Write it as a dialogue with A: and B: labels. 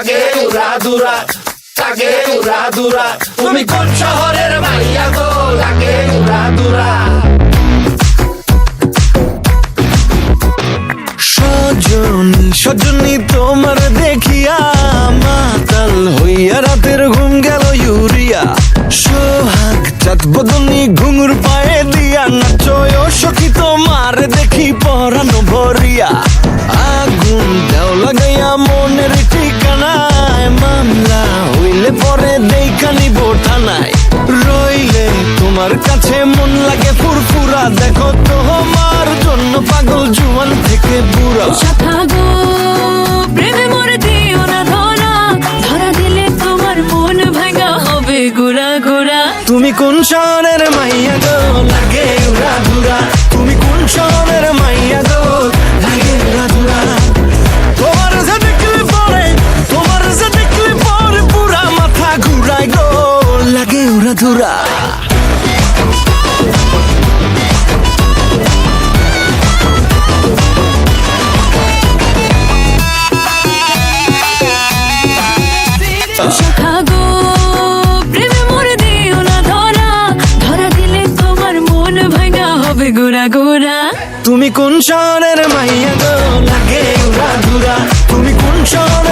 A: লাগে উড়াদুরা, লাগে উড়াদুরা। তুমি কোন শহরের মাইয়া গো, লাগে উড়াদুরা।
B: সজনী সজনী তোমার দেখিয়া মাতাল হইয়া রাতের ঘুম গেল ইউরিয়া। সোহাগ চাঁদ বদনী ঘুঙুর পায়ে দিয়া নাচয় সখী তোমার দেখি পরানো ভরিয়া। আগুন দেও লাগাইয়া মনের ঠিকানায়, মামলা হইলে পরে দেখা নিব থানায়। রইলে তোমার কাছে মন লাগে ফুরফুরা, দেখো তোমার জন্য পাগল জুয়ান থেকে বুড়া।
C: শাখা গো প্রেমে মরে দিও না ধরা, ধরা দিলে তোমার মন ভাঙা হবে গোড়া গোড়া।
B: তুমি কোন শহরের মাইয়া গো, লাগে উড়াদুরা। তুমি কোন শহরের মাইয়া গো, লাগে উড়াদুরা। তোমার যে দেখলে পরে, তোমার যে দেখলে পরে পুরা মাথা ঘুরায় গো, লাগে উড়াদুরা।
C: শাখা গো প্রেমে মরে দিও না ধরা, ধরা দিলে তোমার মন ভাঙা হবে গোড়া গোড়া।
B: তুমি কোন শহরের মাইয়া গো, লাগে উড়াদুরা। তুমি কোন শহরের